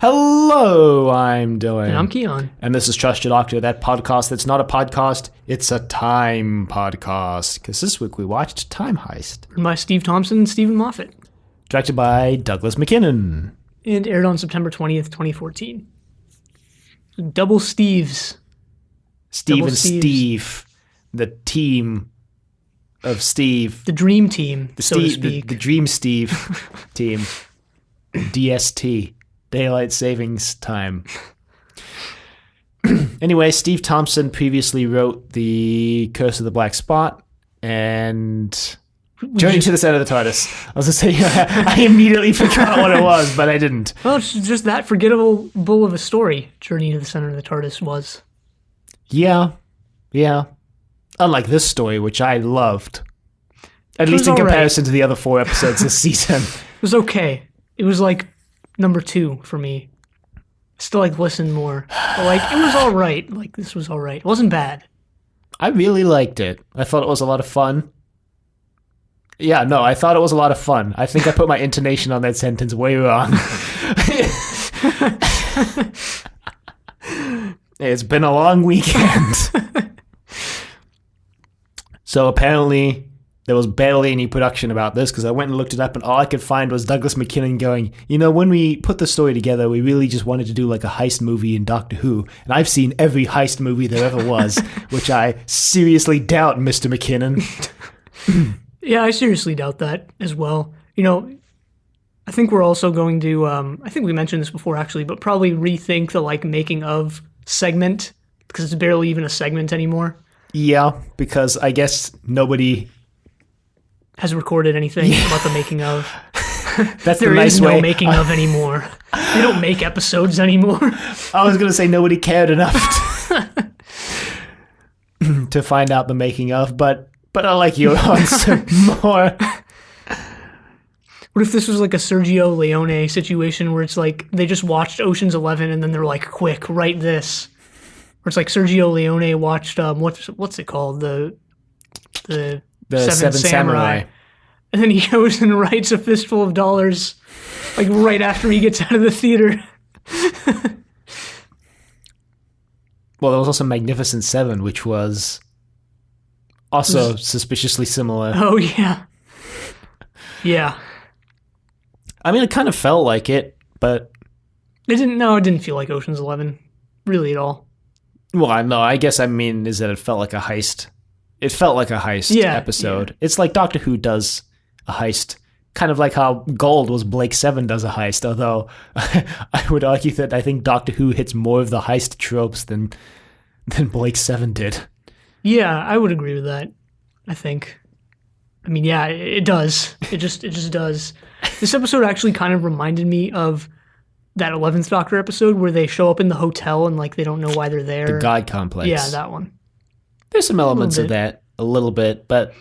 Hello, I'm Dylan. And I'm Keon. And this is Trust Your Doctor, that podcast that's not a podcast, it's a time podcast. Because this week we watched Time Heist. Written by Steve Thompson and Stephen Moffat. Directed by Douglas McKinnon. And aired on September 20th, 2014. Double Steves. Steve and Steve. The team of Steve. The dream team, so to speak. The Dream Steve team. DST. Daylight Savings Time. Anyway, Steve Thompson previously wrote The Curse of the Black Spot and Journey to the Center of the TARDIS. I was going to say, I immediately forgot what it was, but I didn't. Well, it's just that forgettable bull of a story, Journey to the Center of the TARDIS was. Yeah. Unlike this story, which I loved. At least in comparison to the other 4 episodes this season. It was okay. It was like number 2 for me. Still listen more. But it was all right. This was all right. It wasn't bad. I really liked it. I thought it was a lot of fun. Yeah, no, I thought it was a lot of fun. I think I put my intonation on that sentence way wrong. It's been a long weekend. So apparently there was barely any production about this because I went and looked it up and all I could find was Douglas McKinnon going, when we put the story together, we really just wanted to do a heist movie in Doctor Who. And I've seen every heist movie there ever was, which I seriously doubt, Mr. McKinnon. Yeah, I seriously doubt that as well. I think we're also going to, I think we mentioned this before actually, but probably rethink the making of segment because it's barely even a segment anymore. Yeah, because I guess nobody has recorded anything about the making of. That's there the nice is way. No making of anymore. They don't make episodes anymore. I was going to say nobody cared enough to find out the making of, but I like your answer more. What if this was a Sergio Leone situation where it's they just watched Ocean's 11 and then they're quick, write this. Or it's Sergio Leone watched, what's it called? The Seven Samurai. And then he goes and writes A Fistful of Dollars right after he gets out of the theater. Well, there was also Magnificent Seven, which was also suspiciously similar. Oh, yeah. Yeah. I mean, it kind of felt like it, but it didn't feel like Ocean's 11, really at all. Well, I guess is that it felt like a heist. It felt like a heist episode. Yeah. It's like Doctor Who does a heist, kind of like how Gold was Blake Seven does a heist, although I would argue that I think Doctor Who hits more of the heist tropes than Blake Seven did. Yeah, I would agree with that, I think. Yeah, it does. It just does. This episode actually kind of reminded me of that 11th Doctor episode where they show up in the hotel and they don't know why they're there. The God Complex. Yeah, that one. There's some elements of that, a little bit, but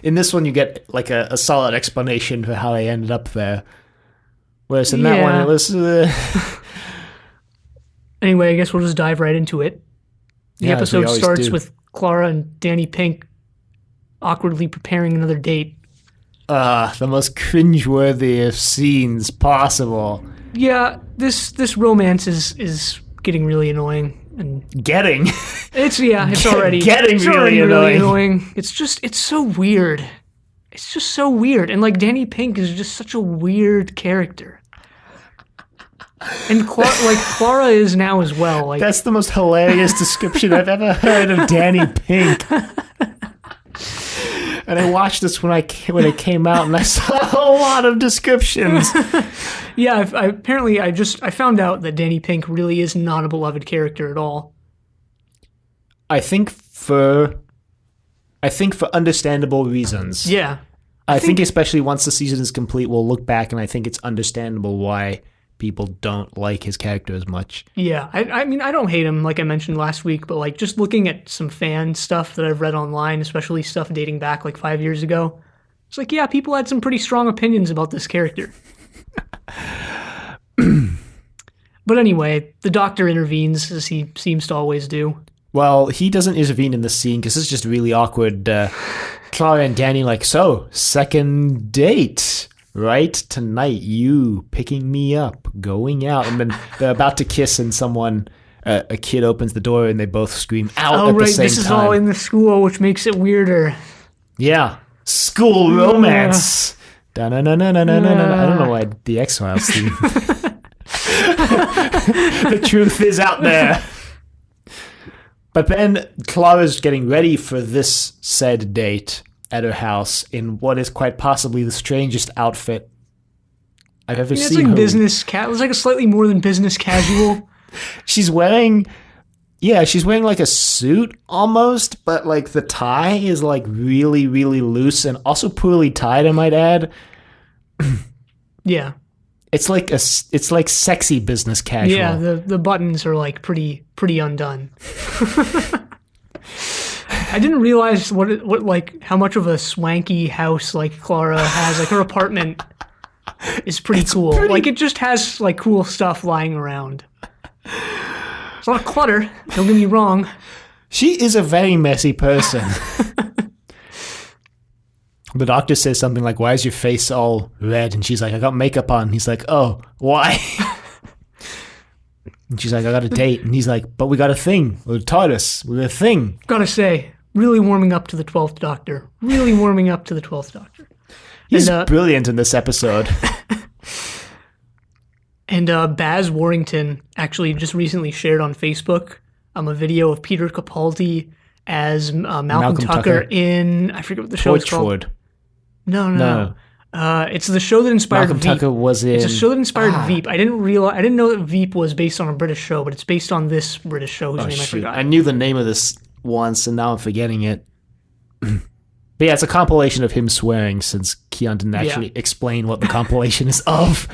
in this one you get a solid explanation for how they ended up there. Whereas in that one it was... Anyway, I guess we'll just dive right into it. The episode starts with Clara and Danny Pink awkwardly preparing another date. The most cringeworthy of scenes possible. Yeah, this romance is getting really annoying and it's already really annoying. It's so weird. It's just so weird. And Danny Pink is just such a weird character. And Clara is now as well. That's the most hilarious description I've ever heard of Danny Pink. And I watched this when it came out, and I saw a lot of descriptions. Yeah, I found out that Danny Pink really is not a beloved character at all. I think for understandable reasons. Yeah. I think especially once the season is complete, we'll look back, and I think it's understandable why people don't like his character as much. Yeah, I don't hate him, like I mentioned last week, but just looking at some fan stuff that I've read online, especially stuff dating back 5 years ago, it's yeah, people had some pretty strong opinions about this character. But anyway, the Doctor intervenes, as he seems to always do. Well, he doesn't intervene in the scene because it's just really awkward. Clara and Danny so, second date. right tonight, you picking me up, going out, and then they're about to kiss, and a kid opens the door, and they both scream out at the same time. This is all in the school, which makes it weirder. Yeah, school romance. I don't know why the X-Files theme. The truth is out there. But then Clara's getting ready for this said date at her house in what is quite possibly the strangest outfit I've ever seen. It's like business it's like a slightly more than business casual. She's wearing like a suit almost, but like the tie is like really, really loose and also poorly tied, I might add. Yeah. It's like sexy business casual. Yeah, the buttons are like pretty undone. I didn't realize how much of a swanky house like Clara has. Like her apartment is pretty cool. Like it just has like cool stuff lying around. It's a lot of clutter, don't get me wrong. She is a very messy person. The doctor says something like, "Why is your face all red?" And she's like, "I got makeup on." He's like, "Oh, why?" And she's like, "I got a date." And he's like, "But we got a thing. We're TARDIS. We're a thing." Gotta say, really warming up to the 12th Doctor. Really warming up to the 12th Doctor. He's brilliant in this episode. And Baz Warrington actually just recently shared on Facebook a video of Peter Capaldi as Malcolm Tucker in, I forget what the show is called. No. It's the show that inspired Malcolm Veep. Tucker was in... It's a show that inspired Veep. I didn't know that Veep was based on a British show, but it's based on this British show whose name I forgot. I knew the name of this once, and now I'm forgetting it. But yeah, it's a compilation of him swearing, since Keon didn't actually explain what the compilation is of.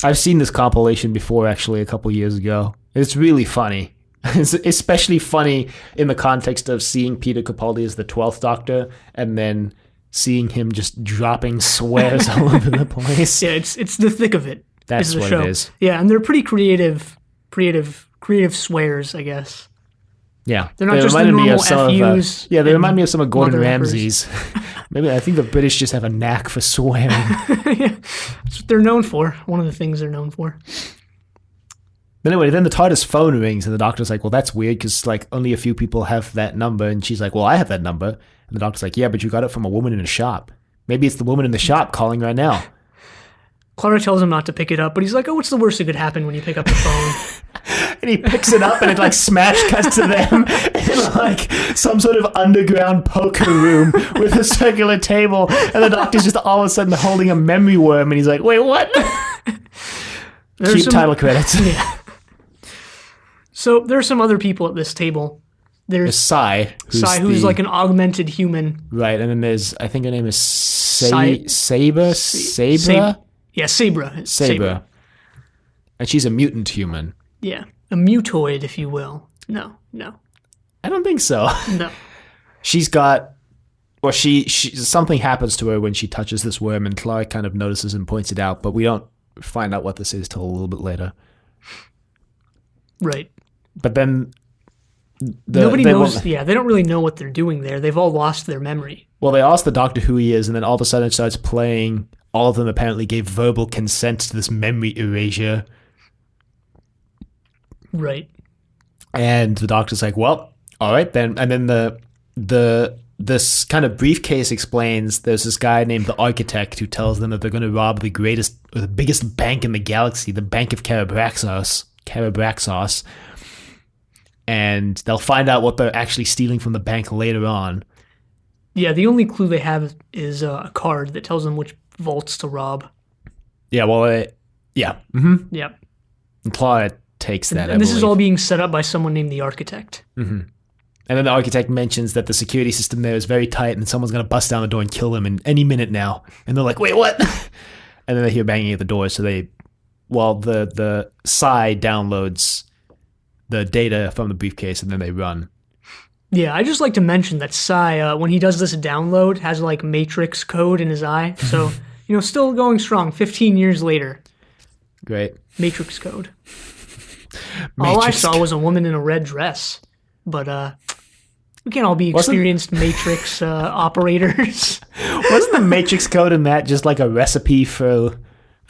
I've seen this compilation before, actually, a couple years ago. It's really funny. It's especially funny in the context of seeing Peter Capaldi as the 12th Doctor, and then seeing him just dropping swears all over the place. Yeah, it's the thick of it. That's what it is. Yeah, and they're pretty creative swears, I guess. Yeah, they're not just the normal FUs. They remind me of some of Gordon Ramsay's. Maybe I think the British just have a knack for swearing. Yeah, that's what they're known for. One of the things they're known for. But anyway, then the TARDIS phone rings, and the doctor's like, "Well, that's weird, because like only a few people have that number." And she's like, "Well, I have that number." And the doctor's like, "Yeah, but you got it from a woman in a shop. Maybe it's the woman in the shop calling right now." Clara tells him not to pick it up, but he's like, "Oh, what's the worst that could happen when you pick up the phone?" And he picks it up, and it like smash cuts to them in like some sort of underground poker room with a circular table, and the doctor's just all of a sudden holding a memory worm, and he's like, "Wait, what?" Cheap title credits. Yeah. So there are some other people at this table. There's Sai, who's like an augmented human. Right, and then there's, I think her name is Sabra? Yeah, Sabra. Sabra. And she's a mutant human. Yeah, a mutoid, if you will. No. I don't think so. No. She's got, well, she something happens to her when she touches this worm, and Clara kind of notices and points it out, but we don't find out what this is till a little bit later. Right. But then nobody knows. Yeah, they don't really know what they're doing there. They've all lost their memory. Well, they ask the doctor who he is, and then all of a sudden it starts playing. All of them apparently gave verbal consent to this memory erasure. Right. And the doctor's like, "Well, all right then." And then this kind of briefcase explains there's this guy named the Architect who tells them that they're going to rob the greatest or the biggest bank in the galaxy, the Bank of Carabraxos. And they'll find out what they're actually stealing from the bank later on. Yeah, the only clue they have is a card that tells them which vaults to rob. Yeah, well, yeah. Mm-hmm. Yeah. And Clara takes that, and this is all being set up by someone named the Architect. Mm-hmm. And then the Architect mentions that the security system there is very tight, and someone's going to bust down the door and kill them in any minute now. And they're like, "Wait, what?" And then they hear banging at the door, so the Psy downloads the data from the briefcase, and then they run. Yeah, I just like to mention that Psy, when he does this download, has like Matrix code in his eye. So, still going strong 15 years later. Great. Matrix code. All I saw was a woman in a red dress. But We can't all be experienced Matrix operators. Wasn't the Matrix code in that just like a recipe for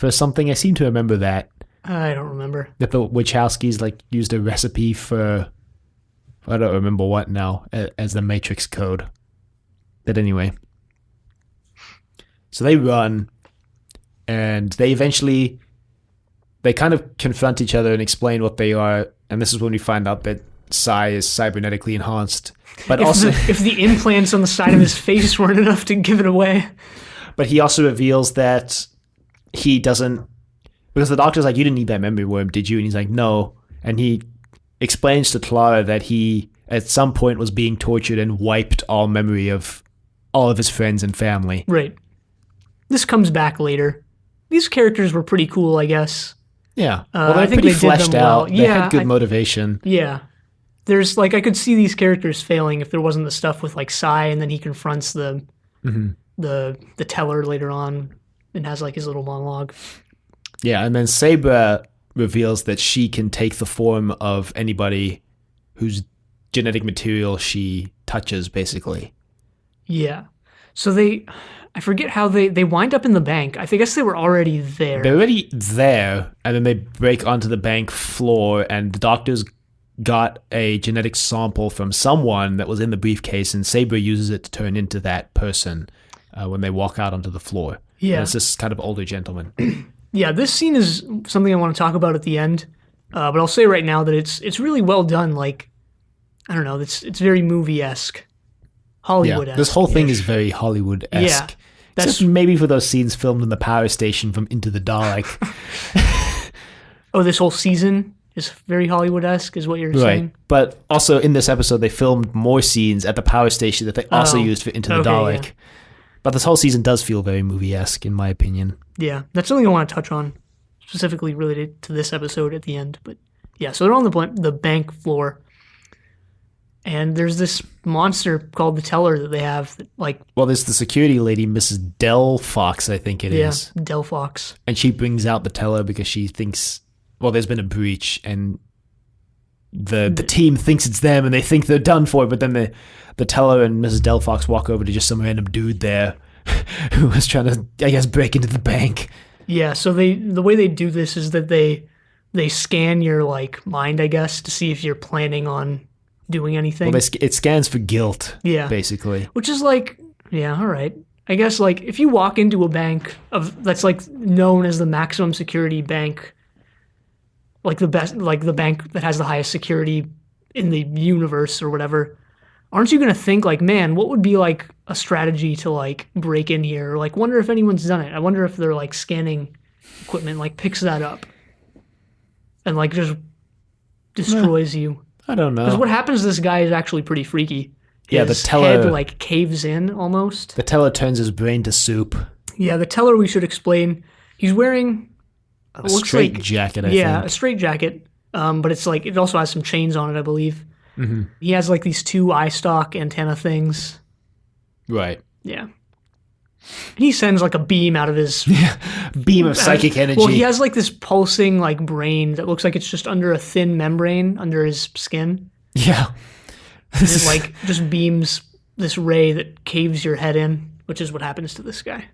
something? I seem to remember that. I don't remember. That the Wachowskis like used a recipe for, I don't remember what now, as the Matrix code. But anyway. So they run, and they kind of confront each other and explain what they are, and this is when we find out that Psy is cybernetically enhanced. But if the implants on the side of his face weren't enough to give it away. But he also reveals that he doesn't, because the doctor's like, you didn't need that memory worm, did you? And he's like, no. And he explains to Clara that he, at some point, was being tortured and wiped all memory of all of his friends and family. Right. This comes back later. These characters were pretty cool, I guess. Yeah. Well, they're pretty fleshed out. They had good motivation. Yeah. There's, like, I could see these characters failing if there wasn't the stuff with, like, Psy, and then he confronts the teller later on and has, like, his little monologue. Yeah, and then Saber reveals that she can take the form of anybody whose genetic material she touches, basically. Yeah. So I forget how they wind up in the bank. I guess they were already there. They're already there, and then they break onto the bank floor, and the doctors got a genetic sample from someone that was in the briefcase, and Saber uses it to turn into that person when they walk out onto the floor. Yeah. And it's this kind of older gentleman. Yeah, this scene is something I want to talk about at the end, but I'll say right now that it's really well done. Like, I don't know, it's very movie-esque, Hollywood-esque. Yeah, this whole thing is very Hollywood-esque. Yeah, except maybe for those scenes filmed in the power station from Into the Dalek. Oh, this whole season is very Hollywood-esque, is what you're saying? But also in this episode, they filmed more scenes at the power station that they also used for Into the Dalek. Yeah. But this whole season does feel very movie-esque, in my opinion. Yeah, that's something I want to touch on, specifically related to this episode at the end. But yeah, so they're on the bank floor, and there's this monster called the Teller that they have. That, like, well, there's the security lady, Mrs. Del Fox, I think it is. Yeah, Del Fox. And she brings out the Teller because she thinks, well, there's been a breach, and the team thinks it's them, and they think they're done for, but then the Teller and Mrs. Del Fox walk over to just some random dude there who was trying to, I guess, break into the bank. Yeah, so the way they do this is that they scan your, like, mind, I guess, to see if you're planning on doing anything. Well, it scans for guilt, basically. Which is like, yeah, all right. I guess, like, if you walk into a bank that's, like, known as the maximum security bank, like the best, like the bank that has the highest security in the universe or whatever, aren't you going to think, like, man, what would be, like, a strategy to, like, break in here? Or, like, wonder if anyone's done it. I wonder if their, like, scanning equipment, like, picks that up and, like, just destroys you. I don't know. Because what happens to this guy is actually pretty freaky. Yeah, his the Teller head, like, caves in almost. The Teller turns his brain to soup. Yeah, the Teller, we should explain. He's wearing a straight jacket, I think. Yeah, a straight jacket. But it's like, it also has some chains on it, I believe. Mm-hmm. He has, like, these two eye stalk antenna things. Right. Yeah. And he sends, like, a beam out of his... beam of psychic energy. Well, he has, like, this pulsing, like, brain that looks like it's just under a thin membrane under his skin. Yeah. It, like, just beams this ray that caves your head in, which is what happens to this guy.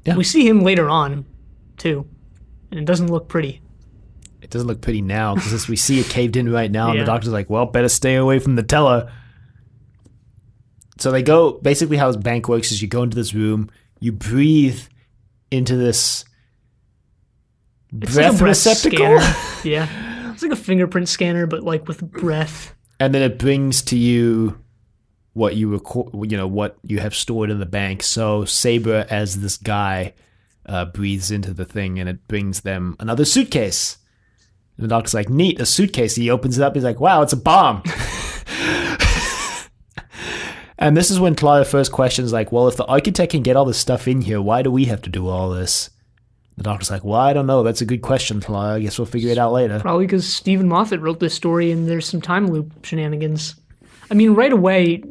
Yeah. We see him later on, too, and it doesn't look pretty. It doesn't look pretty now, because we see it caved in right now, and the doctor's like, well, better stay away from the Teller. So they go, basically how his bank works is you go into this room, you breathe into this breath receptacle. Yeah. It's like a fingerprint scanner, but, like, with breath. And then it brings to you what you what you have stored in the bank. So Saber, as this guy, breathes into the thing, and it brings them another suitcase. And the doctor's like, neat, a suitcase. He opens it up. He's like, wow, it's a bomb. And this is when Clara first questions, like, well, if the architect can get all this stuff in here, why do we have to do all this? The doctor's like, well, I don't know. That's a good question, Clara. I guess we'll figure it out later. Probably because Stephen Moffat wrote this story and there's some time loop shenanigans. I mean, right away,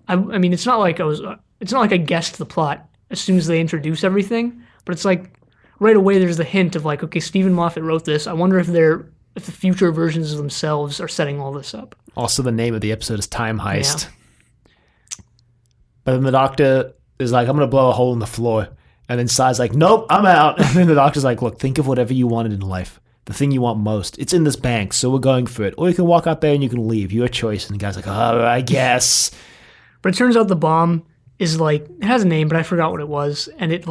I mean, it's not like I guessed the plot as soon as they introduce everything, but it's like right away there's the hint of, like, okay, Stephen Moffat wrote this. I wonder if they're if the future versions of themselves are setting all this up. Also, the name of the episode is Time Heist. Yeah. But then the doctor is like, I'm going to blow a hole in the floor. And then Sai's like, nope, I'm out. And then the doctor's like, look, think of whatever you wanted in life. The thing you want most. It's in this bank, so we're going for it. Or you can walk out there and you can leave. Your choice. And the guy's like, oh, I guess. But it turns out the bomb is like, it has a name, but I forgot what it was. And it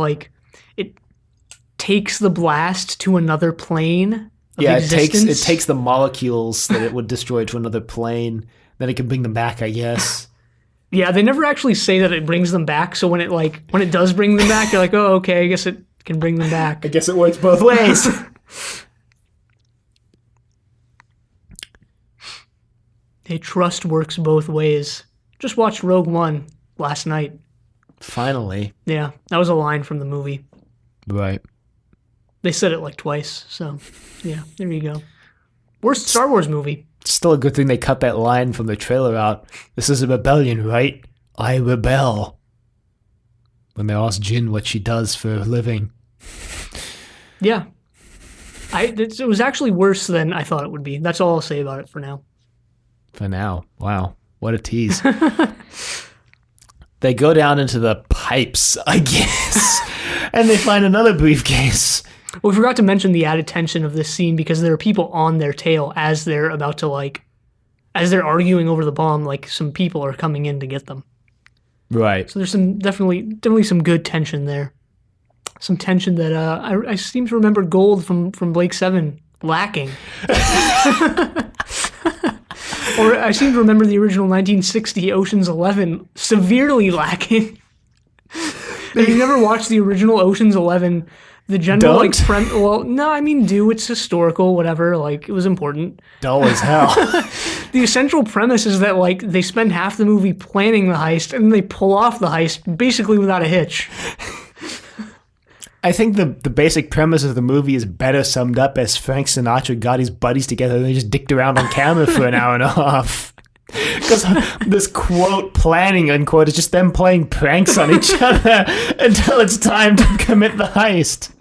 takes the blast to another plane of existence. It takes the molecules that it would destroy to another plane. Then it can bring them back, I guess. Yeah, they never actually say that it brings them back. So when it does bring them back, you're like, oh, okay, I guess it can bring them back. I guess it works both ways. Hey, trust works both ways. Just watched Rogue One last night. Finally. Yeah, that was a line from the movie. Right. They said it like twice, so yeah, there you go. Worst Star Wars movie. Still a good thing they cut that line from the trailer out. This is a rebellion, right? I rebel. When they ask Jin what she does for a living. Yeah. It was actually worse than I thought it would be. That's all I'll say about it for now. For now. Wow. What a tease. They go down into the pipes, I guess, and they find another briefcase. Well, we forgot to mention the added tension of this scene because there are people on their tail as they're about to, as they're arguing over the bomb, some people are coming in to get them. Right. So there's some definitely some good tension there. Some tension that I seem to remember Gold from Blake 7 lacking. Or I seem to remember the original 1960 Ocean's 11 severely lacking. If you've never watched the original Ocean's 11, the general it's historical, whatever. It was important. Dull as hell. The essential premise is that they spend half the movie planning the heist and they pull off the heist basically without a hitch. I think the basic premise of the movie is better summed up as Frank Sinatra got his buddies together and they just dicked around on camera for an hour and a half. Because this quote planning unquote is just them playing pranks on each other until it's time to commit the heist.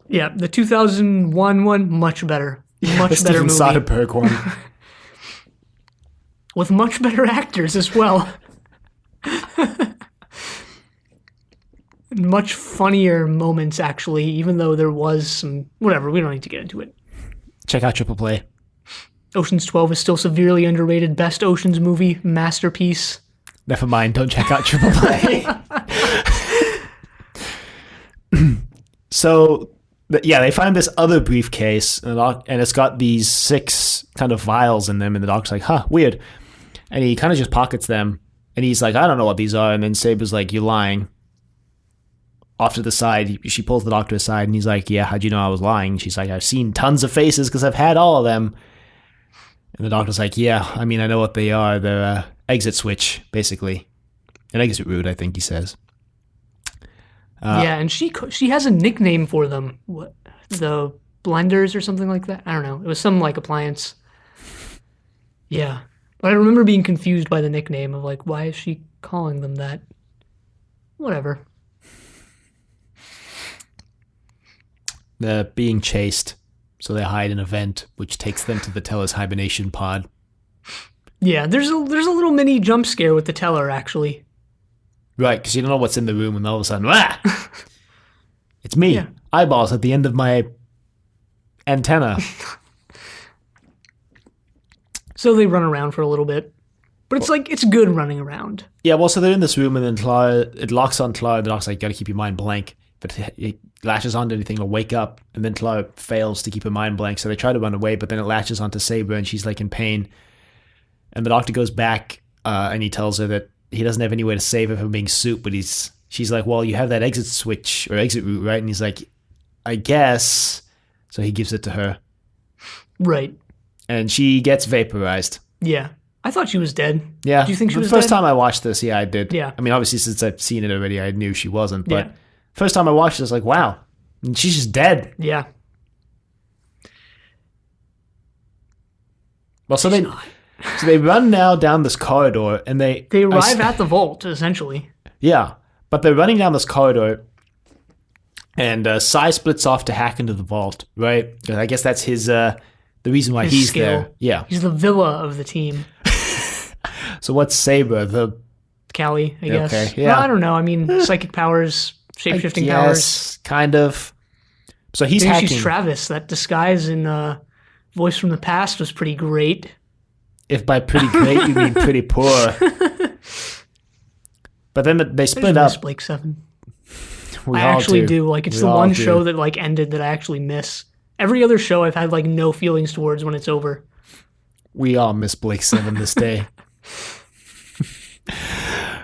Yeah, the 2001 one, much better. Much better movie. Soderbergh one. With much better actors as well. Much funnier moments, actually, even though there was some... Whatever, we don't need to get into it. Check out Triple Play. Ocean's 12 is still severely underrated. Best Ocean's movie, masterpiece. Never mind, don't check out Triple Play. So, they find this other briefcase, and it's got these 6 kind of vials in them, and the doctor's like, huh, weird. And he kind of just pockets them, and he's like, I don't know what these are, and then Saber's like, you're lying. Off to the side, she pulls the doctor aside, and he's like, yeah, how'd you know I was lying? She's like, I've seen tons of faces because I've had all of them. And the doctor's like, yeah, I mean, I know what they are. They're exit switch, basically. An exit route, I think he says. Yeah, and she has a nickname for them. What, the blenders or something like that? I don't know. It was some appliance. Yeah. But I remember being confused by the nickname of why is she calling them that? Whatever. They're being chased, so they hide in a vent, which takes them to the teller's hibernation pod. Yeah, there's a little mini jump scare with the teller, actually. Right, because you don't know what's in the room, and all of a sudden, it's me, eyeballs at the end of my antenna. So they run around for a little bit. But it's good running around. Yeah, well, so they're in this room, and then it locks on Clara. The doctor's like, gotta keep your mind blank. But it latches onto anything, it'll wake up, and then Clara fails to keep her mind blank, so they try to run away, but then it latches onto Saber, and she's in pain. And the doctor goes back, and he tells her that he doesn't have any way to save her from being soup, but she's like, well, you have that exit switch, or exit route, right? And he's like, I guess. So he gives it to her. Right. And she gets vaporized. Yeah. I thought she was dead. Yeah. Do you think she was dead? The first dead? time I watched this, yeah, I did. Yeah. I mean, obviously, since I've seen it already, I knew she wasn't, but... Yeah. First time I watched it, I was like, wow. And she's just dead. Yeah. Well, so they run now down this corridor, and they arrive at the vault, essentially. Yeah. But they're running down this corridor, And Psy splits off to hack into the vault, right? I guess that's his the reason why he's skill. there. Yeah. He's the Villa of the team. So what's Saber? The Callie, I guess. Okay, yeah. Well, I don't know. I mean, psychic powers, shape-shifting powers. Kind of. So he's Maybe hacking. she's Travis. That disguise in Voice from the Past was pretty great. If by pretty great you mean pretty poor. But then they split up. Blake 7. We I all actually do. Like, it's We the all one do. show that like ended that I actually miss. Every other show I've had like no feelings towards when it's over. We all miss Blake 7 this day.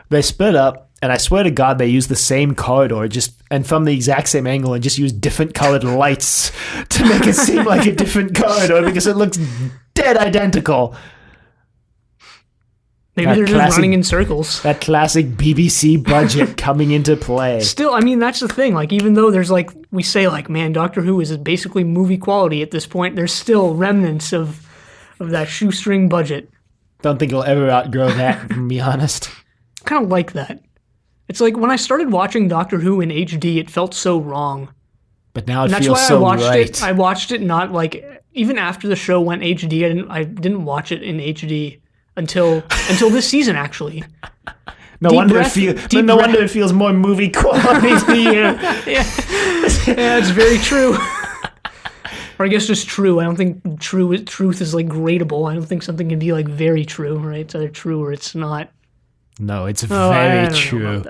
They split up, and I swear to God, they used the same corridor, and from the exact same angle, and just used different colored lights to make it seem like a different corridor because it looks dead identical. Maybe they're just running in circles. That classic BBC budget coming into play. Still, I mean, that's the thing. Like, even though there's like, we say like, man, Doctor Who is basically movie quality at this point, there's still remnants of that shoestring budget. Don't think you'll ever outgrow that, to be honest. I kind of like that. It's like when I started watching Doctor Who in HD, it felt so wrong. But now it And feels so right. It. I watched it not like, even after the show went HD, I didn't watch it in HD until this season, actually. No wonder it feels more movie quality to you. Yeah, it's very true. Or I guess just true. I don't think truth is like gradable. I don't think something can be like very true, right? It's either true or it's not. No, it's very true.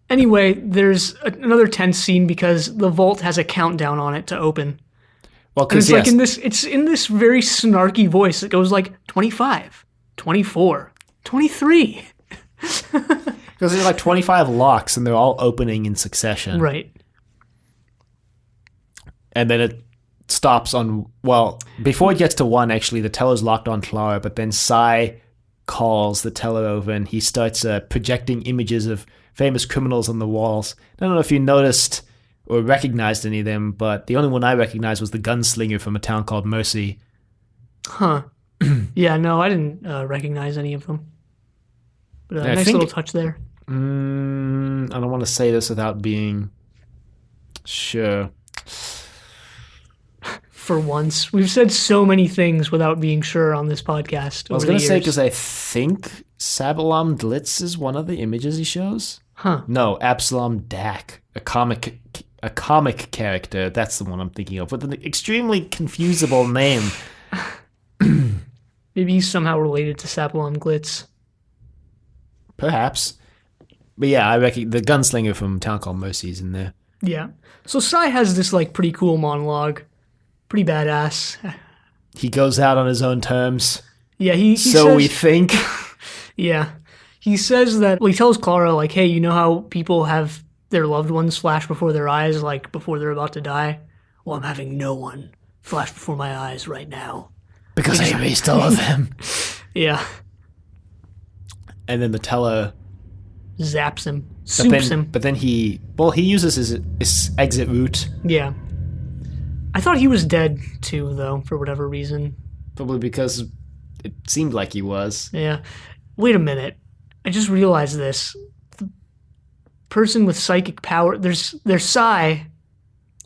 Anyway, there's another tense scene because the vault has a countdown on it to open. Well, And it's because it's in this very snarky voice. It goes like 25, 24, 23. because there's like 25 locks and they're all opening in succession. Right. And then it stops on, well, before it gets to one, actually, the teller's locked on Clara, but then Psy calls the teller over and he starts projecting images of famous criminals on the walls. I don't know if you noticed or recognized any of them, but the only one I recognized was the gunslinger from a town called Mercy. Huh. Yeah, no, I didn't recognize any of them. But nice little touch there. I don't want to say this without being sure. For once. We've said so many things without being sure on this podcast. I was going to say because I think Sabalam Glitz is one of the images he shows. Huh. No, Absalom Dak, a comic character. That's the one I'm thinking of with an extremely confusable name. Maybe he's somehow related to Sabalon Glitz. Perhaps. But yeah, I reckon the gunslinger from Town Called Mercy is in there. Yeah. So Psy has this like pretty cool monologue. Pretty badass. He goes out on his own terms. Yeah, he so says, we think. Yeah. He says that, well, he tells Clara, like, hey, you know how people have their loved ones flash before their eyes, like, before they're about to die? Well, I'm having no one flash before my eyes right now. Because I erased all of them. Yeah. And then the teller zaps him. Soups him. But then he uses his exit route. Yeah. I thought he was dead, too, though, for whatever reason. Probably because it seemed like he was. Yeah. Wait a minute. I just realized this. The person with psychic power, there's Psy.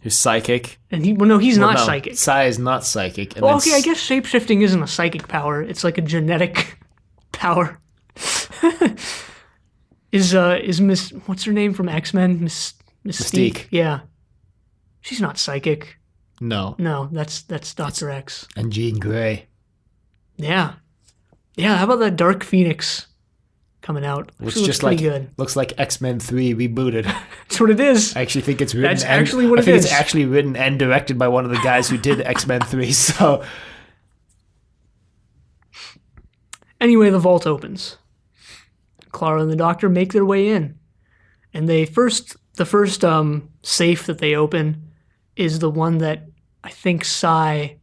Who's psychic. And he's not psychic. Psy is not psychic. And well, okay, I guess shapeshifting isn't a psychic power. It's like a genetic power. Is Miss, what's her name from X-Men? Mystique. Yeah. She's not psychic. No. No, that's Dr. X. And Jean Grey. Yeah. Yeah, how about that Dark Phoenix coming out? Looks just like good. Looks like X-Men 3 rebooted. That's what it is. I actually think it's written. That's actually what it is. I think it's actually written and directed by one of the guys who did X-Men 3. So anyway, the vault opens. Clara and the Doctor make their way in, and the first safe that they open is the one that I think Psy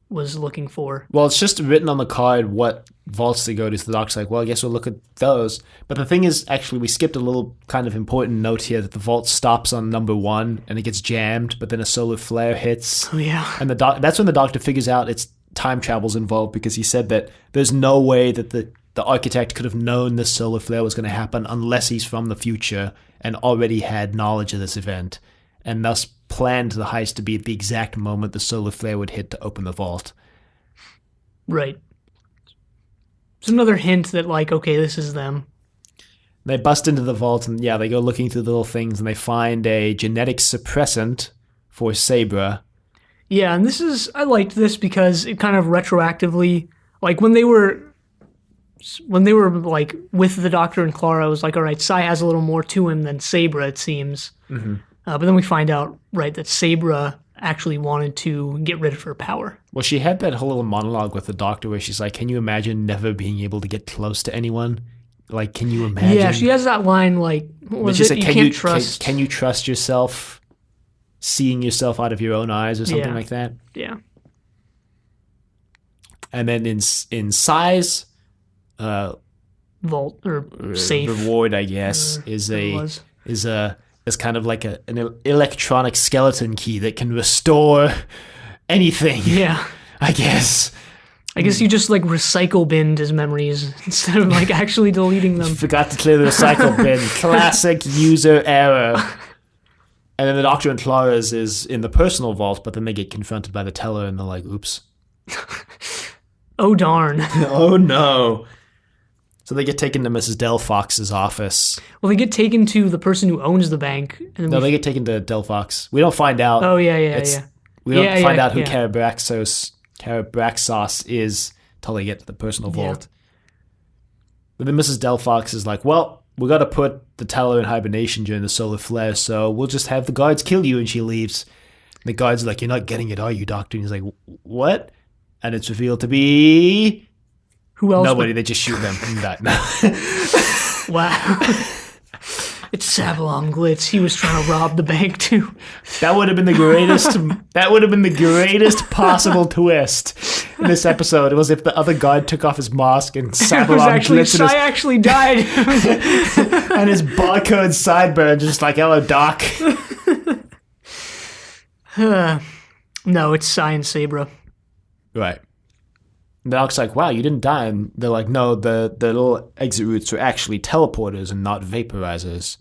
was looking for. Well, it's just written on the card what vaults they go to. So the Doc's like, well, I guess we'll look at those. But the thing is, actually, we skipped a little kind of important note here that the vault stops on number 1 and it gets jammed, but then a solar flare hits. Oh, yeah. And that's when the Doctor figures out it's time travel's involved because he said that there's no way that the architect could have known this solar flare was going to happen unless he's from the future and already had knowledge of this event, and thus planned the heist to be at the exact moment the solar flare would hit to open the vault. Right. It's another hint that, like, okay, this is them. They bust into the vault, and yeah, they go looking through the little things, and they find a genetic suppressant for Sabra. Yeah, and I liked this because it kind of retroactively, like, when they were like with the Doctor and Clara, I was like, all right, Sai has a little more to him than Sabra, it seems. Mm-hmm. But then we find out, right, that Sabra actually wanted to get rid of her power. Well, she had that whole little monologue with the Doctor where she's like, can you imagine never being able to get close to anyone? Like, can you imagine? Yeah, she has that line, like, what was it? Like, you can't trust. Can you trust yourself seeing yourself out of your own eyes or something like that? Yeah. And then in Sai's vault or safe reward, I guess, is kind of like an electronic skeleton key that can restore anything. Yeah. I guess you just like recycle binned his memories instead of like actually deleting them. Forgot to clear the recycle bin. Classic user error. And then the Doctor and Clara's is in the personal vault, but then they get confronted by the teller and they're like, oops. Oh, darn. Oh, no. So they get taken to Mrs. Delfox's office. Well, they get taken to the person who owns the bank. And they get taken to Delfox. We don't find out. Oh, yeah. We don't find out who Carabraxos is until they get to the personal vault. But then Mrs. Delfox is like, well, we got to put the teller in hibernation during the solar flare, so we'll just have the guards kill you, and she leaves. And the guards are like, you're not getting it, are you, Doctor? And he's like, what? And it's revealed to be... Who else? Nobody. They just shoot them. Wow. It's Savalon Glitz. He was trying to rob the bank too. That would have been the greatest. That would have been the greatest possible twist in this episode. It was if the other guard took off his mask and Savalon Glitz actually died, and his barcode sideburn, just like, hello, Doc. No, it's Sai and Sabra. Right. And the Doc's like, wow, you didn't die. And they're like, no, the little exit routes are actually teleporters and not vaporizers.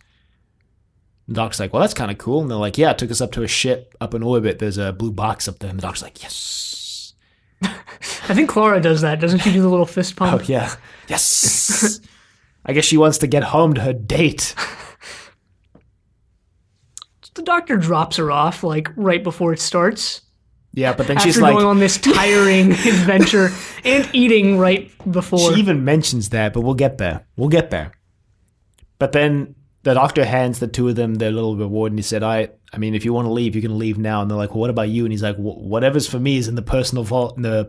The Doc's like, well, that's kind of cool. And they're like, yeah, it took us up to a ship up in orbit. There's a blue box up there. And the Doc's like, yes. I think Clara does that. Doesn't she do the little fist pump? Oh, yeah. Yes. I guess she wants to get home to her date. The Doctor drops her off, like, right before it starts. Yeah, but then After she's like... going on this tiring adventure and eating right before. She even mentions that, but we'll get there. We'll get there. But then the Doctor hands the two of them their little reward, and he said, I mean, if you want to leave, you can leave now. And they're like, well, what about you? And he's like, whatever's for me is in the personal vault. And they're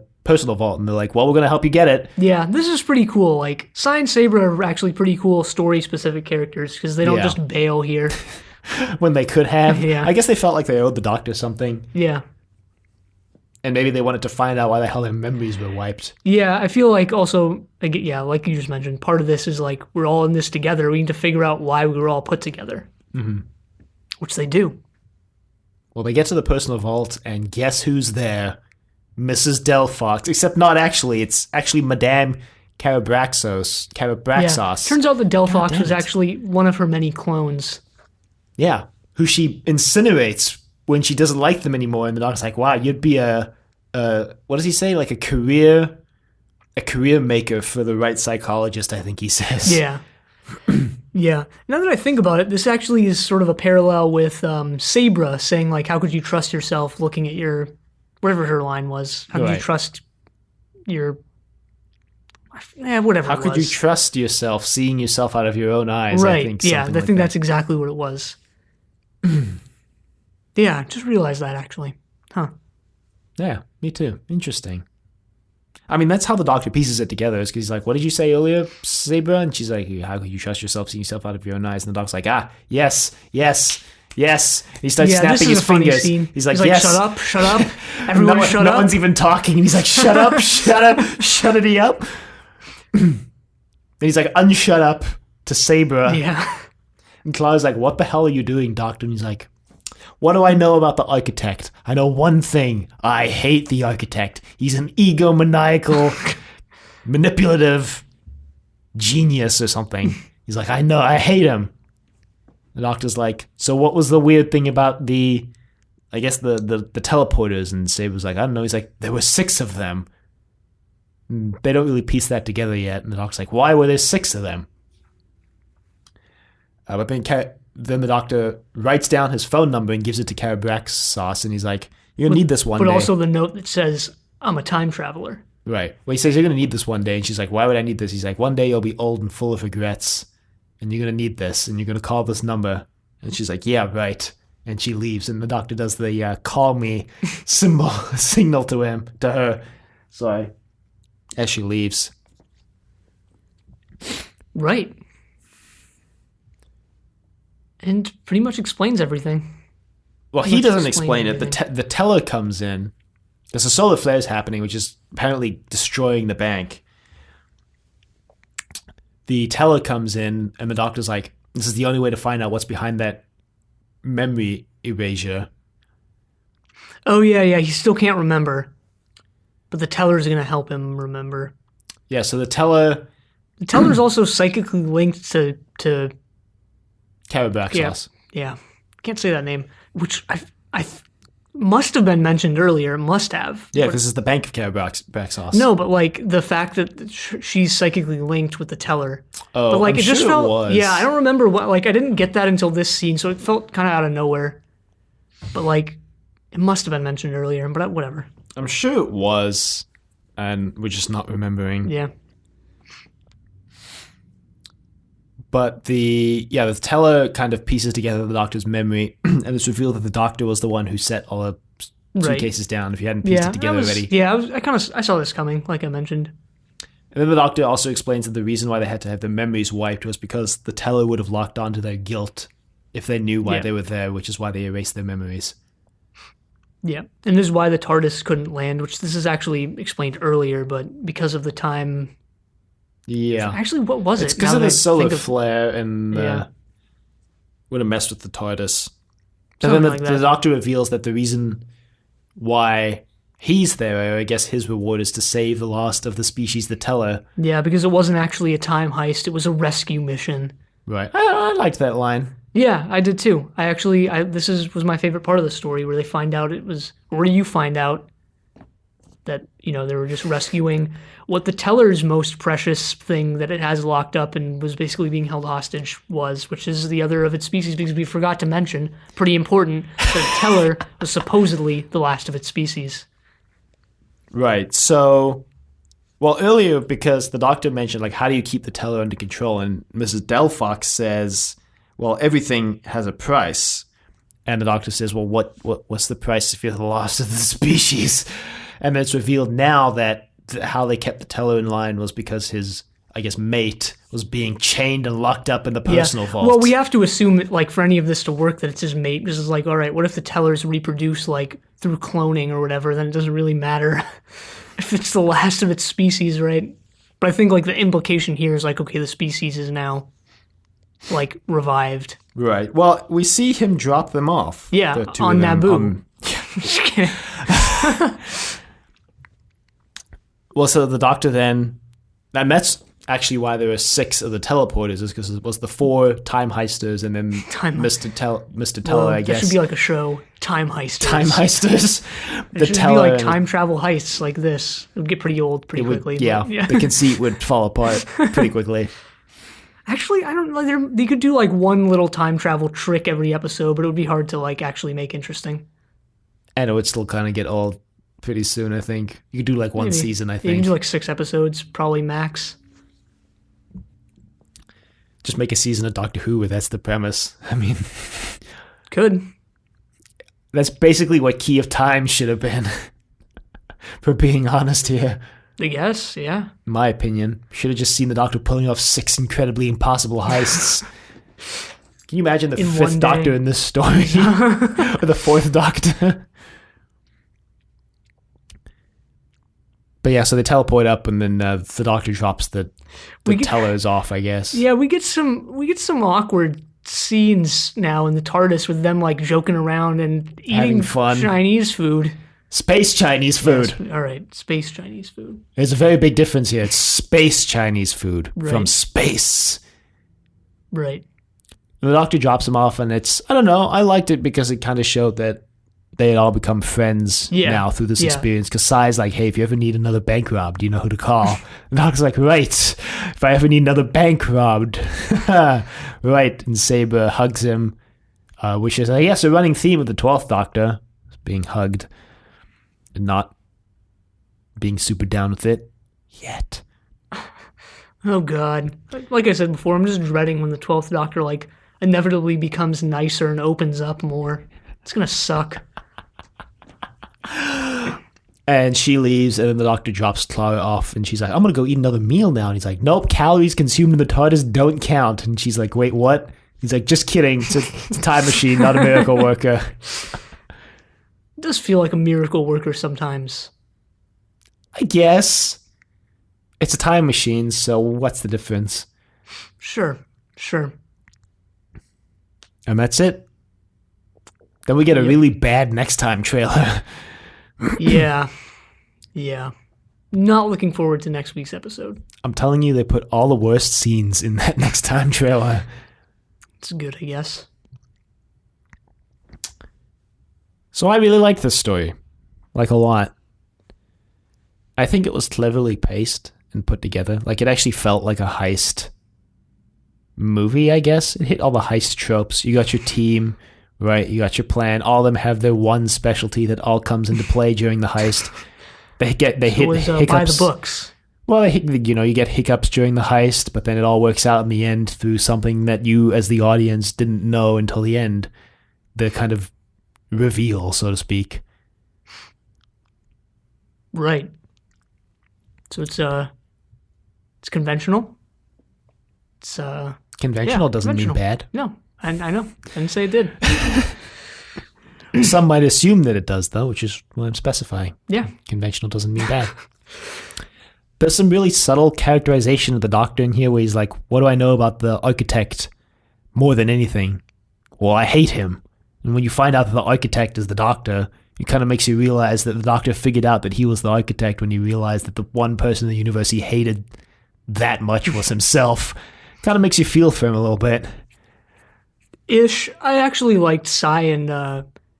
like, well, we're going to help you get it. Yeah, this is pretty cool. Like, Sai and Sabra are actually pretty cool story-specific characters because they don't just bail here. When they could have. Yeah. I guess they felt like they owed the Doctor something. Yeah. And maybe they wanted to find out why the hell their memories were wiped. Yeah, I feel like also, like you just mentioned, part of this is like, we're all in this together. We need to figure out why we were all put together. Mm-hmm. Which they do. Well, they get to the personal vault, and guess who's there? Mrs. Delfox. Except not actually. It's actually Madame Carabraxos. Yeah. Turns out that Delfox was actually one of her many clones. Yeah. Who she incinerates when she doesn't like them anymore. And the Doc's like, wow, you'd be what does he say? Like a career maker for the right psychologist, I think he says. Yeah. Yeah. Now that I think about it, this actually is sort of a parallel with Sabra saying, like, how could you trust yourself looking at your, whatever her line was. How could you trust your, whatever How could you trust yourself seeing yourself out of your own eyes? Right. I think that's exactly what it was. Yeah, just realized that actually. Huh. Yeah, me too. Interesting. I mean, that's how the Doctor pieces it together. Is because he's like, what did you say earlier, Sabra? And she's like, how could you trust yourself seeing yourself out of your own eyes? And the Doc's like, yes. And he starts snapping his fingers. He's like, yes. Shut up. Everyone shut up. No one's even talking. And he's like, shut up, shut it up. And he's like, unshut up to Sabra. Yeah. And Clara's like, what the hell are you doing, Doctor? And he's like, what do I know about the architect? I know one thing. I hate the architect. He's an egomaniacal, manipulative genius or something. He's like, I know, I hate him. The doctor's like, so what was the weird thing about the teleporters? And Sabre's like, I don't know. He's like, there were 6 of them. They don't really piece that together yet. And the doctor's like, why were there 6 of them? But then the doctor writes down his phone number and gives it to Carabraxos, and he's like, you're going to need this one day. But also the note that says, I'm a time traveler. Right. Well, he says, you're going to need this one day. And she's like, why would I need this? He's like, one day you'll be old and full of regrets, and you're going to need this, and you're going to call this number. And she's like, yeah, right. And she leaves, and the doctor does the call me signal to her. Sorry. As she leaves. Right. And pretty much explains everything. Well, he doesn't explain it. The teller comes in. There's a solar flare happening, which is apparently destroying the bank. The teller comes in, and the doctor's like, this is the only way to find out what's behind that memory erasure. Oh, yeah. He still can't remember. But the teller's going to help him remember. Yeah, so the teller... The teller's also psychically linked to Carabraxos. Yeah. Can't say that name. Which I must have been mentioned earlier. Must have. Yeah, this is the bank of Carabraxos. No, but like the fact that she's psychically linked with the teller. Oh, but like I'm it just sure felt. It was. Yeah, I don't remember what. Like I didn't get that until this scene, so it felt kind of out of nowhere. But like, it must have been mentioned earlier. But whatever. I'm sure it was, and we're just not remembering. Yeah. But the teller kind of pieces together the doctor's memory, and it's revealed that the doctor was the one who set all the suitcases down. If you hadn't pieced it together already, I saw this coming, like I mentioned. And then the doctor also explains that the reason why they had to have their memories wiped was because the teller would have locked onto their guilt if they knew why they were there, which is why they erased their memories. Yeah, and this is why the TARDIS couldn't land, which this is actually explained earlier, but because of the time. Yeah. Actually, what was it? It's because of the solar flare and would have messed with the TARDIS. So then the doctor reveals that the reason why he's there, or I guess his reward, is to save the last of the species, the teller. Yeah, because it wasn't actually a time heist. It was a rescue mission. Right. I liked that line. Yeah, I did too. This was my favorite part of the story, where they find out where you find out that, they were just rescuing what the teller's most precious thing that it has locked up and was basically being held hostage was, which is the other of its species, because we forgot to mention, pretty important, that the teller was supposedly the last of its species. Right. So, well, earlier, because the doctor mentioned, like, how do you keep the teller under control? And Mrs. Delphox says, well, everything has a price. And the doctor says, well, what's the price if you're the last of the species? And then it's revealed now that how they kept the teller in line was because his, I guess, mate was being chained and locked up in the personal vault. Well, we have to assume that, like, for any of this to work, that it's his mate. Because it's like, all right, what if the tellers reproduce, like, through cloning or whatever? Then it doesn't really matter if it's the last of its species, right? But I think, like, the implication here is, like, okay, the species is now, like, revived. Right. Well, we see him drop them off. Yeah, on Naboo. Just kidding. Well, so the doctor then, and that's actually why there were 6 of the teleporters, is because it was the 4 time heisters and then Mr. Teller, I guess. That should be like a show, Time Heisters. Time heisters. It should be like time travel heists like this. It would get pretty old pretty quickly. Yeah, the conceit would fall apart pretty quickly. Actually, I don't know. They could do like one little time travel trick every episode, but it would be hard to like actually make interesting. And it would still kind of get old pretty soon, I think. You could do like one season, I think. You can do like 6 episodes, probably max. Just make a season of Doctor Who where that's the premise. I mean... Could. That's basically what Key of Time should have been. For being honest here. I guess, yeah. In my opinion. Should have just seen the Doctor pulling off 6 incredibly impossible heists. Can you imagine the 5th Doctor in this story? Or the 4th Doctor? But yeah, so they teleport up, and then the Doctor drops the tellers off, I guess. Yeah, we get some awkward scenes now in the TARDIS with them like joking around and eating fun Chinese food. Space Chinese food. Yes, all right, space Chinese food. There's a very big difference here. It's space Chinese food from space. Right. The Doctor drops him off, and it's, I don't know, I liked it because it kind of showed that they had all become friends now through this experience. Because Sai's like, hey, if you ever need another bank robbed, you know who to call. The Doctor's like, right, if I ever need another bank robbed. Right, and Saber hugs him, which is, I guess, a running theme of the 12th Doctor, being hugged and not being super down with it yet. Oh, God. Like I said before, I'm just dreading when the 12th Doctor, like, inevitably becomes nicer and opens up more. It's gonna suck. And she leaves, and then the Doctor drops Clara off, and she's like, I'm gonna go eat another meal now. And he's like, nope, calories consumed in the TARDIS don't count. And she's like, wait, what? He's like, just kidding. It's a time machine, not a miracle worker. It does feel like a miracle worker sometimes. I guess. It's a time machine, so what's the difference? Sure. And that's it. Then we get a really bad next time trailer. Yeah. Not looking forward to next week's episode. I'm telling you, they put all the worst scenes in that next time trailer. It's good, I guess. So I really like this story. Like, a lot. I think it was cleverly paced and put together. Like, it actually felt like a heist movie, I guess. It hit all the heist tropes. You got your team, right? You got your plan. All of them have their one specialty that all comes into play during the heist. They hit hiccups. By the books. Well, you get hiccups during the heist, but then it all works out in the end through something that you, as the audience, didn't know until the end. The kind of reveal, so to speak. Right. So it's conventional. It's conventional doesn't mean bad. No, I know. I didn't say it did. Some might assume that it does, though, which is what I'm specifying. Yeah. Conventional doesn't mean bad. There's some really subtle characterization of the Doctor in here where he's like, what do I know about the architect more than anything? Well, I hate him. And when you find out that the architect is the Doctor, it kind of makes you realize that the Doctor figured out that he was the architect when he realized that the one person in the universe he hated that much was himself. Kind of makes you feel for him a little bit. Ish. I actually liked Sai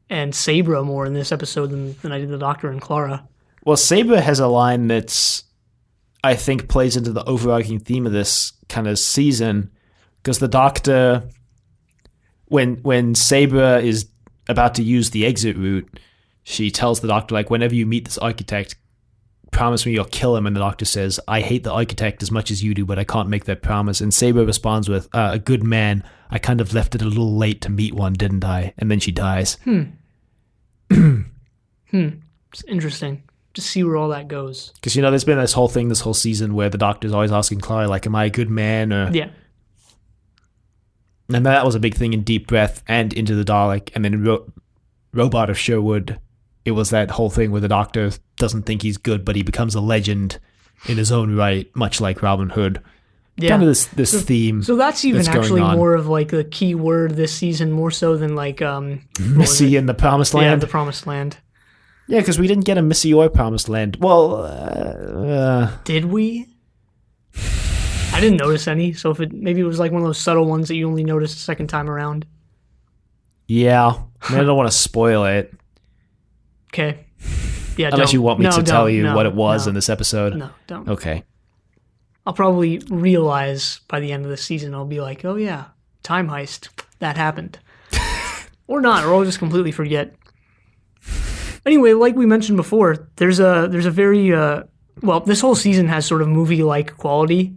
and Sabra more in this episode than I did the Doctor and Clara. Well, Sabra has a line that's, I think, plays into the overarching theme of this kind of season, because the Doctor, when Sabra is about to use the exit route, she tells the Doctor, like, whenever you meet this architect, promise me you'll kill him. And the Doctor says, I hate the architect as much as you do, but I can't make that promise. And Sabra responds with, a good man, I kind of left it a little late to meet one, didn't I? And then she dies. It's interesting to see where all that goes. Because, there's been this whole season where the Doctor's always asking Clara, like, am I a good man? Or... Yeah. And that was a big thing in Deep Breath and Into the Dalek. And then in Robot of Sherwood, it was that whole thing where the Doctor doesn't think he's good, but he becomes a legend in his own right, much like Robin Hood. Yeah. Kind of this theme. So that's even actually more of like the key word this season, more so than like Missy in the Promised Land. Yeah, the Promised Land. Yeah, because we didn't get a Missy or Promised Land. Well, did we? I didn't notice any. So maybe it was like one of those subtle ones that you only noticed the second time around. Yeah, I don't want to spoil it. Okay. Yeah. Unless you want me to tell you what it was in this episode. No, don't. Okay. I'll probably realize by the end of the season, I'll be like, oh yeah, Time Heist, that happened. Or not, or I'll just completely forget. Anyway, like we mentioned before, there's a very, this whole season has sort of movie-like quality,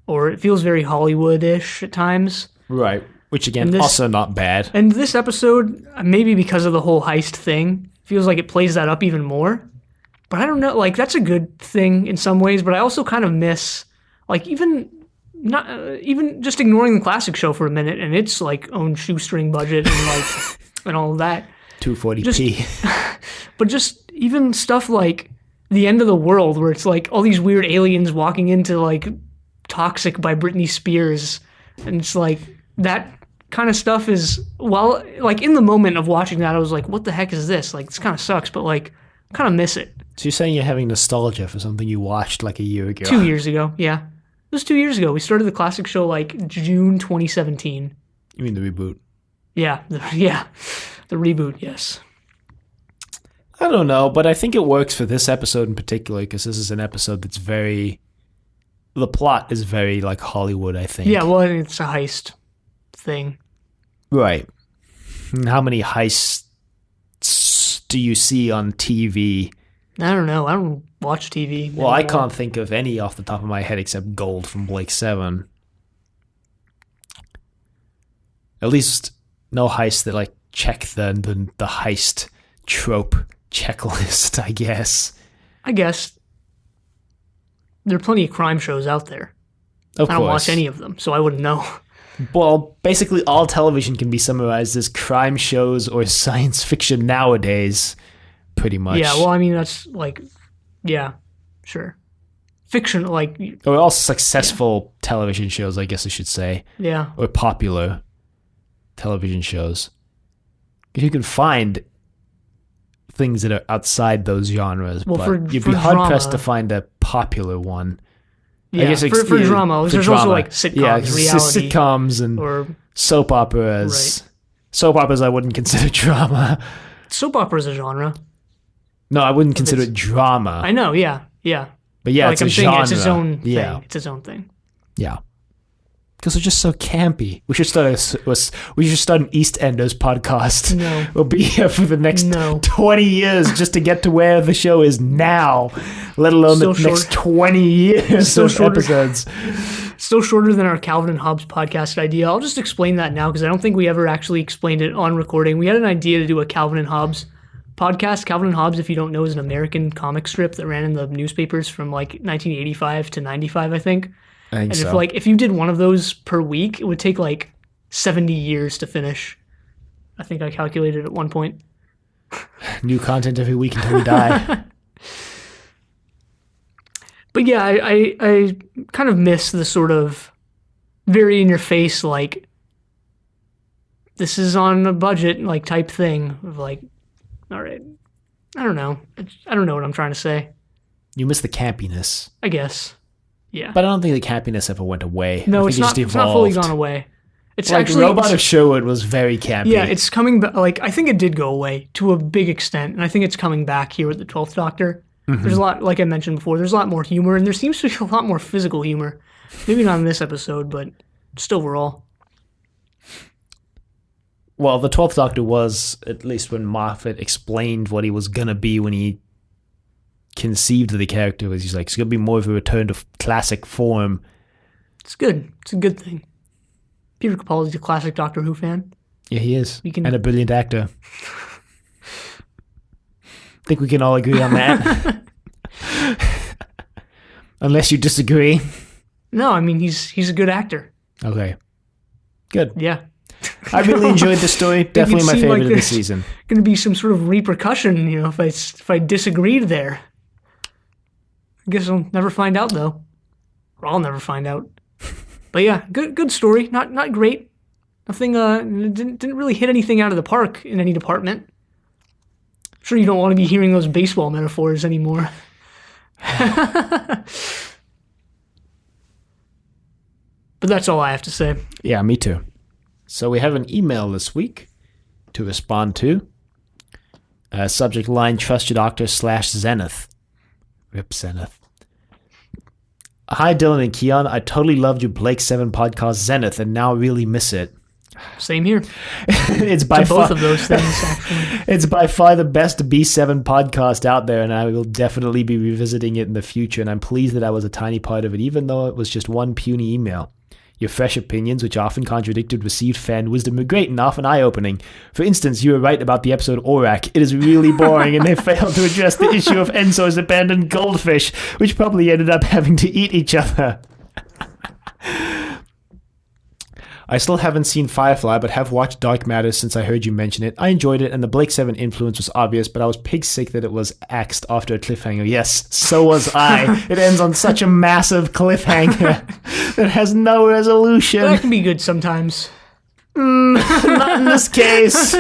or it feels very Hollywood-ish at times. Right, which again, also not bad. And this episode, maybe because of the whole heist thing, feels like it plays that up even more. But I don't know, like, that's a good thing in some ways, but I also kind of miss... Like, even just ignoring the classic show for a minute and its, like, own shoestring budget and, like, and all of that. 240p. But just even stuff like The End of the World, where it's, like, all these weird aliens walking into, like, Toxic by Britney Spears. And it's, like, that kind of stuff is, well, like, in the moment of watching that, I was like, what the heck is this? Like, this kind of sucks, but, like, I kind of miss it. So you're saying you're having nostalgia for something you watched, like, a year ago? 2 years ago, yeah. It was 2 years ago. We started the classic show like June 2017. You mean the reboot? Yeah, the reboot, yes. I don't know, but I think it works for this episode in particular because this is an episode that's the plot is very like Hollywood, I think. Yeah, well, it's a heist thing. Right. And how many heists do you see on TV? I don't know. I don't watch TV Well, I can't think of any off the top of my head except Gold from Blake 7. At least no heists that like check the heist trope checklist, I guess. I guess there are plenty of crime shows out there. I don't watch any of them, so I wouldn't know. Well, basically all television can be summarized as crime shows or science fiction nowadays, pretty much. Yeah, well, I mean, that's like, yeah, sure. Fiction, like... Or all successful television shows, I guess I should say. Yeah. Or popular television shows. Because you can find things that are outside those genres, well, but you'd be hard-pressed to find a popular one. Yeah, I guess for drama. There's also like sitcoms, reality. Sitcoms and or soap operas. Right. Soap operas I wouldn't consider drama. Soap opera is a genre. No, I wouldn't consider it drama. I know, yeah. But yeah, it's a genre. It's its own thing. Yeah. It's its own thing. Yeah. Because they're just so campy. We should start an EastEnders podcast. No. We'll be here for the next 20 years just to get to where the show is now, let alone the next 20 years of episodes. Still shorter than our Calvin and Hobbes podcast idea. I'll just explain that now because I don't think we ever actually explained it on recording. We had an idea to do a Calvin and Hobbes podcast. Calvin and Hobbes, if you don't know, is an American comic strip that ran in the newspapers from like 1985 to 95, I think. And so. If you did one of those per week, it would take like 70 years to finish. I think I calculated at one point. New content every week until we die. But yeah, I kind of miss the sort of very in your face, like, this is on a budget, like, type thing of like, all right, I don't know. I don't know what I'm trying to say. You miss the campiness. I guess. Yeah. But I don't think the campiness ever went away. No, it's not fully gone away. It's like actually Robot of Sherwood was very campy. Yeah, it's coming back. Like, I think it did go away to a big extent, and I think it's coming back here with the 12th Doctor. Mm-hmm. There's a lot, like I mentioned before, there's a lot more humor, and there seems to be a lot more physical humor. Maybe not in this episode, but just overall. Well, the 12th Doctor was, at least when Moffat explained what he was going to be when he conceived of the character, was he's like, it's going to be more of a return to classic form. It's good. It's a good thing. Peter Capaldi's a classic Doctor Who fan. Yeah, he is. And a brilliant actor. I think we can all agree on that. Unless you disagree. No, I mean, he's a good actor. Okay. Good. Yeah. I really enjoyed the story. Definitely my favorite of the season. Going to be some sort of repercussion, if I disagreed there. I guess I'll never find out, though. Or I'll never find out. But yeah, good story. Not great. Nothing. Didn't really hit anything out of the park in any department. I'm sure you don't want to be hearing those baseball metaphors anymore. But that's all I have to say. Yeah, me too. So we have an email this week to respond to. Subject line, Trust Your Doctor /Zenith. Rip Zenith. Hi, Dylan and Keon. I totally loved your Blake 7 podcast, Zenith, and now really miss it. Same here. It's by far both of those things, actually. It's by far the best B7 podcast out there, and I will definitely be revisiting it in the future, and I'm pleased that I was a tiny part of it, even though it was just one puny email. Your fresh opinions, which often contradicted received fan wisdom, were great and often eye-opening. For instance, you were right about the episode Aurak. It is really boring, and they failed to address the issue of Enzo's abandoned goldfish, which probably ended up having to eat each other. I still haven't seen Firefly, but have watched Dark Matter since I heard you mention it. I enjoyed it, and the Blake 7 influence was obvious, but I was pig sick that it was axed after a cliffhanger. Yes, so was I. It ends on such a massive cliffhanger that has no resolution. That can be good sometimes. Not in this case.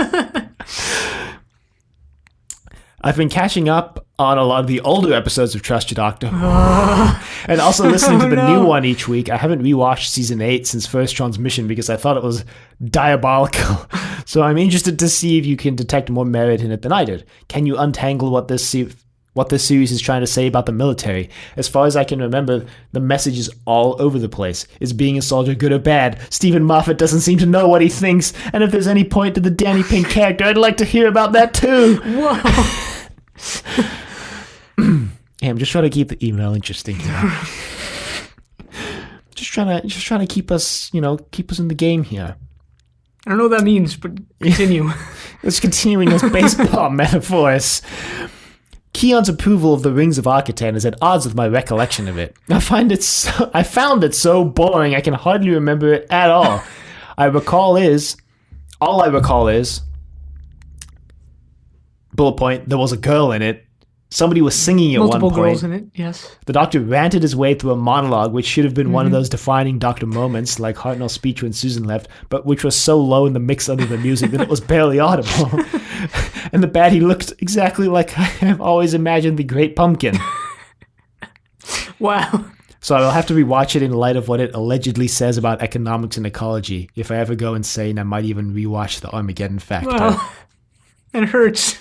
I've been catching up on a lot of the older episodes of Trust Your Doctor. And also listening to the new one each week. I haven't rewatched season 8 since first transmission because I thought it was diabolical. So I'm interested to see if you can detect more merit in it than I did. Can you untangle what this series is trying to say about the military? As far as I can remember, the message is all over the place. Is being a soldier good or bad? Stephen Moffat doesn't seem to know what he thinks. And if there's any point to the Danny Pink character, I'd like to hear about that too. Whoa. Hey, I'm just trying to keep the email interesting. just trying to keep us, keep us in the game here. I don't know what that means, but continue. Let's continuing those baseball metaphors. Keon's approval of the Rings of Arcatan is at odds with my recollection of it. I found it so boring I can hardly remember it at all. All I recall is, bullet point, there was a girl in it. Somebody was singing at Multiple one point. girls in it, yes. The Doctor ranted his way through a monologue, which should have been one of those defining Doctor moments, like Hartnell's speech when Susan left, but which was so low in the mix under the music that it was barely audible. And the baddie looked exactly like I have always imagined the Great Pumpkin. Wow. So I'll have to rewatch it in light of what it allegedly says about economics and ecology. If I ever go insane, I might even rewatch the Armageddon Factor. Well, it hurts.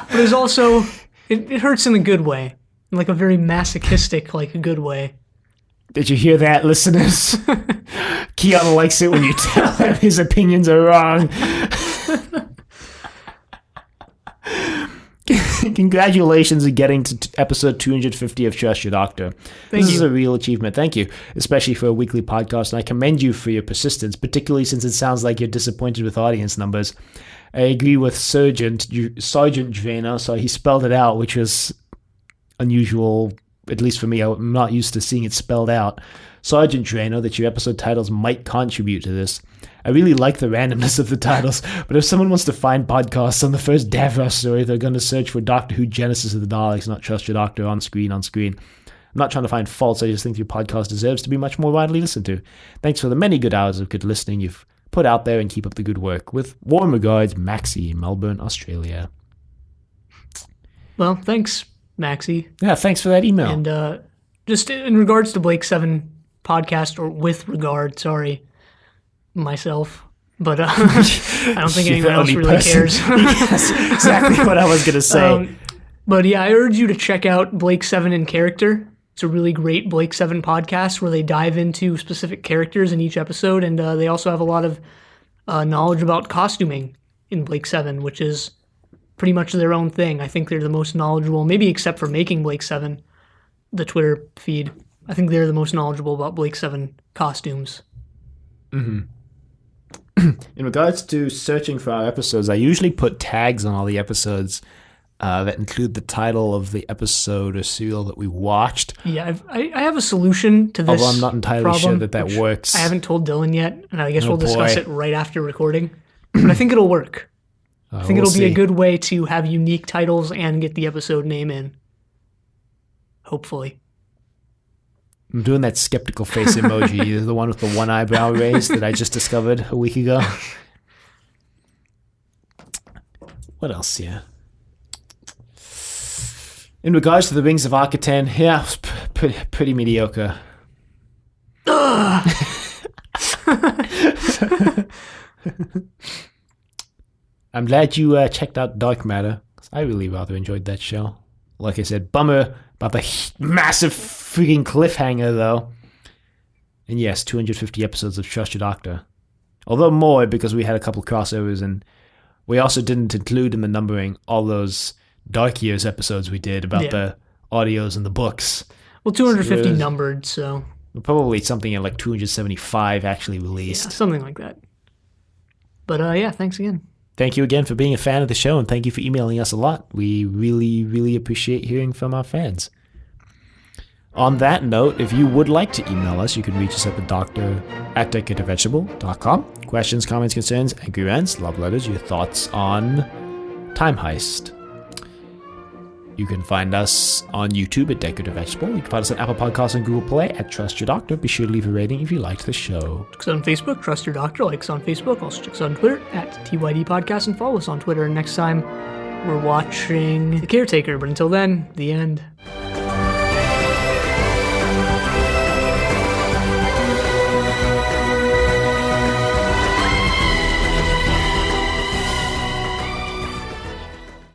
But it's also, it hurts in a good way. In like a very masochistic, good way. Did you hear that, listeners? Keon likes it when you tell him his opinions are wrong. Congratulations on getting to episode 250 of Trust Your Doctor. This is a real achievement. Thank you, especially for a weekly podcast, and I commend you for your persistence, particularly since it sounds like you're disappointed with audience numbers. I agree with Sergeant Drano, so he spelled it out, which was unusual, at least for me. I'm not used to seeing it spelled out. Sergeant Drano, that your episode titles might contribute to this. I really like the randomness of the titles, but if someone wants to find podcasts on the first Davros story, they're going to search for Doctor Who Genesis of the Daleks, not Trust Your Doctor on screen. I'm not trying to find faults, I just think your podcast deserves to be much more widely listened to. Thanks for the many good hours of good listening you've put out there, and keep up the good work. With warm regards, Maxie, Melbourne, Australia. Well, thanks, Maxie. Yeah, thanks for that email. And just in regards to Blake 7 podcast, or with regard, sorry, myself, but I don't think anyone else really cares. Yes, exactly what I was going to say. But yeah, I urge you to check out Blake 7 in Character. It's a really great Blake 7 podcast where they dive into specific characters in each episode, and they also have a lot of knowledge about costuming in Blake 7, which is pretty much their own thing. I think they're the most knowledgeable, maybe except for Making Blake 7, the Twitter feed. I think they're the most knowledgeable about Blake 7 costumes. Mm-hmm. In regards to searching for our episodes, I usually put tags on all the episodes that include the title of the episode or serial that we watched. Yeah, I have a solution to this. Although I'm not entirely problem, sure that works. I haven't told Dylan yet, and I guess we'll discuss it right after recording. But I think it'll work. I think it'll be a good way to have unique titles and get the episode name in. Hopefully. I'm doing that skeptical face emoji, the one with the one eyebrow raised that I just discovered a week ago. What else here? In regards to the Rings of Arcatan, yeah, it was pretty mediocre. I'm glad you checked out Dark Matter. I really rather enjoyed that show. Like I said, bummer about the massive freaking cliffhanger, though. And yes, 250 episodes of Trust Your Doctor. Although more, because we had a couple crossovers, and we also didn't include in the numbering all those Dark Years episodes we did about the audios and the books. Well, 250 numbered, so... Probably something at like 275 actually released. Yeah, something like that. But yeah, thanks again. Thank you again for being a fan of the show, and thank you for emailing us a lot. We really, really appreciate hearing from our fans. On that note, if you would like to email us, you can reach us at thedoctor@decorativevegetable.com. Questions, comments, concerns, angry rants, love letters, your thoughts on Time Heist. You can find us on YouTube at Decorative Vegetable. You can find us on Apple Podcasts and Google Play at Trust Your Doctor. Be sure to leave a rating if you liked the show. Check us on Facebook, Trust Your Doctor. Like us on Facebook. Also check us on Twitter at TYD Podcast, and follow us on Twitter. And next time, we're watching The Caretaker. But until then, the end.